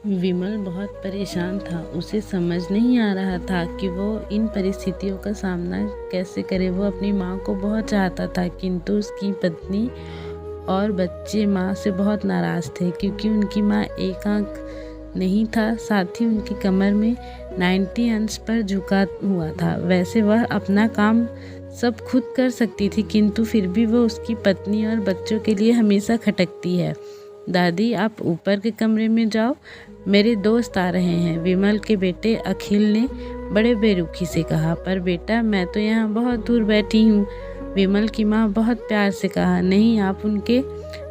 विमल बहुत परेशान था। उसे समझ नहीं आ रहा था कि वो इन परिस्थितियों का सामना कैसे करे। वो अपनी माँ को बहुत चाहता था, किंतु उसकी पत्नी और बच्चे माँ से बहुत नाराज़ थे, क्योंकि उनकी माँ एक आंख नहीं था, साथ ही उनकी कमर में 90 अंश पर झुका हुआ था। वैसे वह अपना काम सब खुद कर सकती थी, किंतु फिर भी वो उसकी पत्नी और बच्चों के लिए हमेशा खटकती है। दादी, आप ऊपर के कमरे में जाओ, मेरे दोस्त आ रहे हैं, विमल के बेटे अखिल ने बड़े बेरुखी से कहा। पर बेटा, मैं तो यहाँ बहुत दूर बैठी हूँ, विमल की माँ बहुत प्यार से कहा। नहीं, आप उनके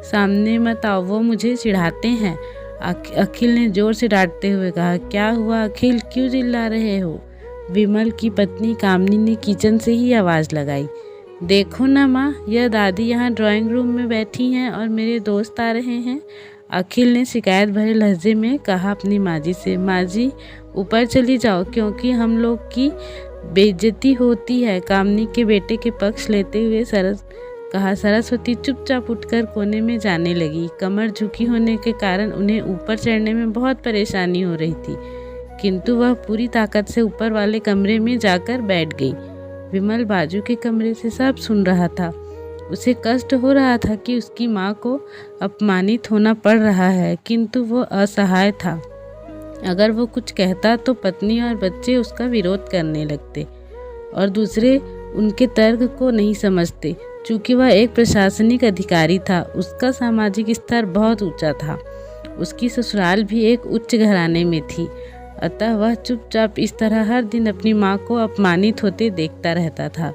सामने मत आओ, वो मुझे चिढ़ाते हैं, अखिल ने जोर से डांटते हुए कहा। क्या हुआ अखिल, क्यों चिल्ला रहे हो? विमल की पत्नी कामनी ने किचन से ही आवाज़ लगाई। देखो ना माँ, यह दादी यहाँ ड्राइंग रूम में बैठी हैं और मेरे दोस्त आ रहे हैं, अखिल ने शिकायत भरे लहजे में कहा अपनी माँ जी से। माँ जी, ऊपर चली जाओ, क्योंकि हम लोग की बेइज्जती होती है, कामनी के बेटे के पक्ष लेते हुए कहा। सरस्वती चुपचाप उठकर कोने में जाने लगी। कमर झुकी होने के कारण उन्हें ऊपर चढ़ने में बहुत परेशानी हो रही थी, किंतु वह पूरी ताकत से ऊपर वाले कमरे में जाकर बैठ गई। विमल बाजू के कमरे से सब सुन रहा था। उसे कष्ट हो रहा था कि उसकी माँ को अपमानित होना पड़ रहा है, किंतु वो असहाय था। अगर वो कुछ कहता तो पत्नी और बच्चे उसका विरोध करने लगते और दूसरे उनके तर्क को नहीं समझते। चूँकि वह एक प्रशासनिक अधिकारी था, उसका सामाजिक स्तर बहुत ऊंचा था। उसकी ससुराल भी एक उच्च घराने में थी, अतः वह चुपचाप इस तरह हर दिन अपनी माँ को अपमानित होते देखता रहता था।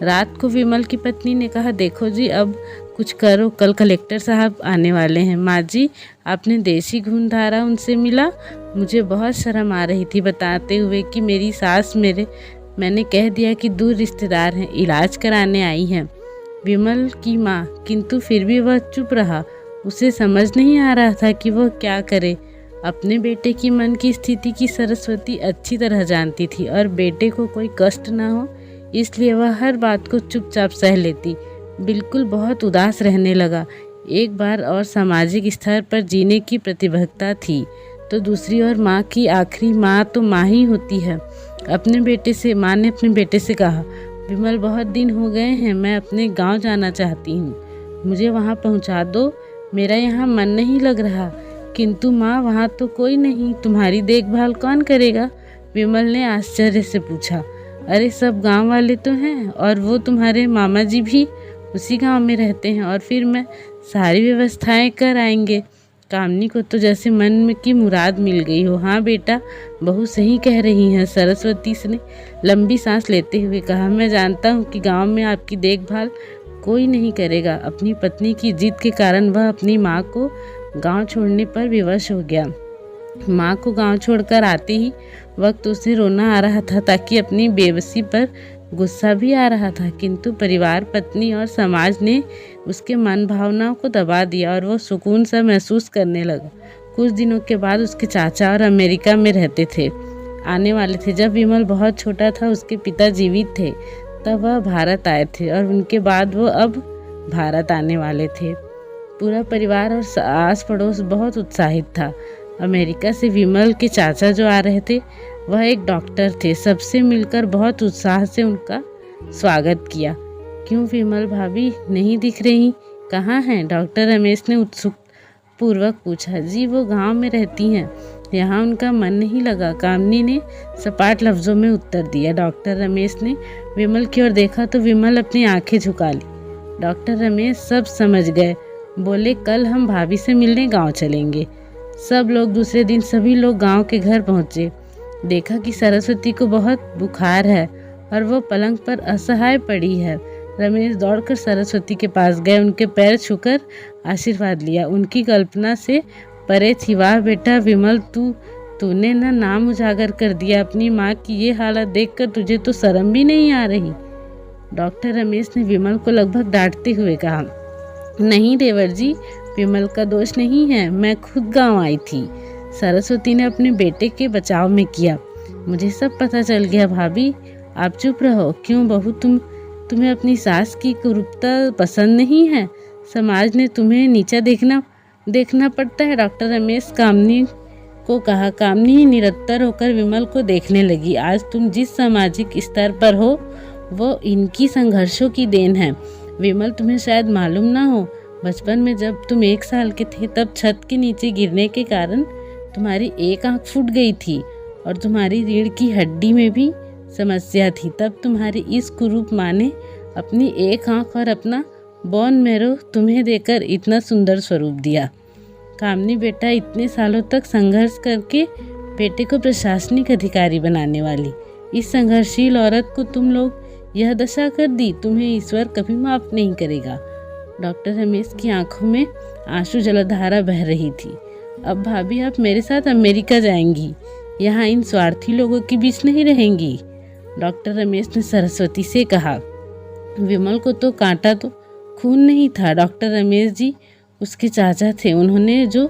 रात को विमल की पत्नी ने कहा, देखो जी, अब कुछ करो, कल कलेक्टर साहब आने वाले हैं। माँ जी, आपने देसी घून धारा उनसे मिला? मुझे बहुत शर्म आ रही थी बताते हुए कि मेरी सास मैंने कह दिया कि दूर रिश्तेदार हैं, इलाज कराने आई हैं। विमल की माँ, किंतु फिर भी वह चुप रहा। उसे समझ नहीं आ रहा था कि वह क्या करे। अपने बेटे की मन की स्थिति की सरस्वती अच्छी तरह जानती थी और बेटे को कोई कष्ट न हो, इसलिए वह हर बात को चुपचाप सह लेती। बिल्कुल बहुत उदास रहने लगा। एक बार और सामाजिक स्तर पर जीने की प्रतिबद्धता थी, तो दूसरी ओर माँ की आखिरी माँ तो माँ ही होती है। माँ ने अपने बेटे से कहा, विमल, बहुत दिन हो गए हैं, मैं अपने गांव जाना चाहती हूँ, मुझे वहाँ पहुँचा दो, मेरा यहाँ मन नहीं लग रहा। किंतु माँ, वहाँ तो कोई नहीं, तुम्हारी देखभाल कौन करेगा? विमल ने आश्चर्य से पूछा। अरे, सब गांव वाले तो हैं, और वो तुम्हारे मामा जी भी उसी गांव में रहते हैं, और फिर मैं सारी व्यवस्थाएं कर आएंगे। कामनी को तो जैसे मन में की मुराद मिल गई हो। हाँ बेटा, बहू सही कह रही हैं, सरस्वती ने लंबी सांस लेते हुए कहा। मैं जानता हूँ कि गांव में आपकी देखभाल कोई नहीं करेगा। अपनी पत्नी की जिद के कारण वह अपनी माँ को गांव छोड़ने पर विवश हो गया। माँ को गांव छोड़कर आते ही वक्त उसे रोना आ रहा था, ताकि अपनी बेबसी पर गुस्सा भी आ रहा था, किंतु परिवार, पत्नी और समाज ने उसके मन भावनाओं को दबा दिया और वो सुकून सा महसूस करने लगा। कुछ दिनों के बाद उसके चाचा और अमेरिका में आने वाले थे। जब विमल बहुत छोटा था, उसके पिता जीवित थे, तब वह भारत आए थे और उनके बाद वो अब भारत आने वाले थे। पूरा परिवार और आस पड़ोस बहुत उत्साहित था। अमेरिका से विमल के चाचा जो आ रहे थे, वह एक डॉक्टर थे। सबसे मिलकर बहुत उत्साह से उनका स्वागत किया। क्यों विमल भाभी नहीं दिख रही, कहाँ हैं? डॉक्टर रमेश ने उत्सुक पूर्वक पूछा। जी, वो गांव में रहती हैं, यहाँ उनका मन नहीं लगा, कामनी ने सपाट लफ्जों में उत्तर दिया। डॉक्टर रमेश ने विमल की ओर देखा तो विमल अपनी आंखें झुका ली। डॉक्टर रमेश सब समझ गए, बोले, कल हम भाभी से मिलने गांव चलेंगे। सब लोग दूसरे दिन सभी लोग गांव के घर पहुंचे। देखा कि सरस्वती को बहुत बुखार है और वो पलंग पर असहाय पड़ी है। रमेश दौड़कर सरस्वती के पास गए, उनके पैर छूकर आशीर्वाद लिया। उनकी कल्पना से परे थी। वाह बेटा विमल, तूने ना नाम उजागर कर दिया। अपनी माँ की ये हालत देखकर तुझे तो शर्म भी नहीं आ रही? डॉक्टर रमेश ने विमल को लगभग डांटते हुए कहा। नहीं देवर जी, विमल का दोष नहीं है, मैं खुद गांव आई थी। सरस्वती ने अपने बेटे के बचाव में किया। मुझे सब पता चल गया। भाभी, आप चुप रहो। क्यों बहू, तुम्हें अपनी सास की कुरूपता पसंद नहीं है? समाज ने तुम्हें नीचा देखना पड़ता है। डॉक्टर रमेश कामनी को कहा। कामिनी निरंतर होकर विमल को देखने लगी। आज तुम जिस सामाजिक स्तर पर हो वो इनकी संघर्षों की देन है। विमल, तुम्हें शायद मालूम ना हो, बचपन में जब तुम 1 साल के थे तब छत के नीचे गिरने के कारण तुम्हारी एक आंख फूट गई थी और तुम्हारी रीढ़ की हड्डी में भी समस्या थी। तब तुम्हारी इस कुरूप माँ ने अपनी एक आंख और अपना बोन मैरो तुम्हें देकर इतना सुंदर स्वरूप दिया। कामिनी बेटा, इतने सालों तक संघर्ष करके बेटे को प्रशासनिक अधिकारी बनाने वाली इस संघर्षशील औरत को तुम लोग यह दशा कर दी। तुम्हें ईश्वर कभी माफ नहीं करेगा। डॉक्टर रमेश की आंखों में आंसू जलधारा बह रही थी। अब भाभी, आप मेरे साथ अमेरिका जाएंगी, यहाँ इन स्वार्थी लोगों के बीच नहीं रहेंगी। डॉक्टर रमेश ने सरस्वती से कहा। विमल को तो कांटा तो खून नहीं था। डॉक्टर रमेश जी उसके चाचा थे। उन्होंने जो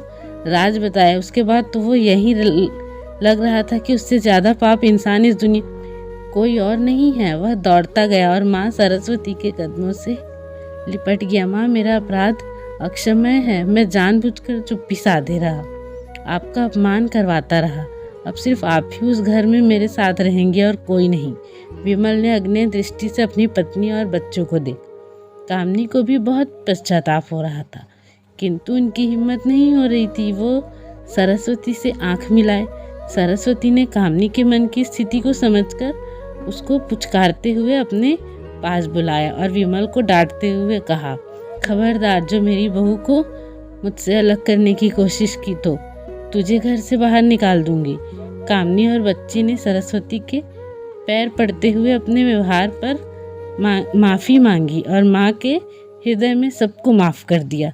राज बताया उसके बाद तो वो यही लग रहा था कि उससे ज़्यादा पाप इंसान इस दुनिया कोई और नहीं है। वह दौड़ता गया और माँ सरस्वती के कदमों से लिपट गया। माँ, मेरा अपराध अक्षम्य है। मैं जानबूझकर चुप्पी साधे रहा, आपका अपमान करवाता रहा। अब सिर्फ आप ही उस घर में मेरे साथ रहेंगे और कोई नहीं। विमल ने अग्नि दृष्टि से अपनी पत्नी और बच्चों को देखा। कामिनी को भी बहुत पश्चाताप हो रहा था, किंतु उनकी हिम्मत नहीं हो रही थी वो सरस्वती से आंख मिलाए। सरस्वती ने कामिनी के मन की स्थिति को समझकर उसको पुचकारते हुए अपने पास बुलाया और विमल को डांटते हुए कहा, खबरदार, जो मेरी बहू को मुझसे अलग करने की कोशिश की तो तुझे घर से बाहर निकाल दूंगी। कामिनी और बच्ची ने सरस्वती के पैर पड़ते हुए अपने व्यवहार पर माफ़ी मांगी और माँ के हृदय में सबको माफ़ कर दिया।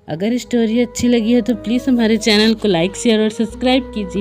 अगर स्टोरी अच्छी लगी हो तो प्लीज़ हमारे चैनल को लाइक, शेयर और सब्सक्राइब कीजिए।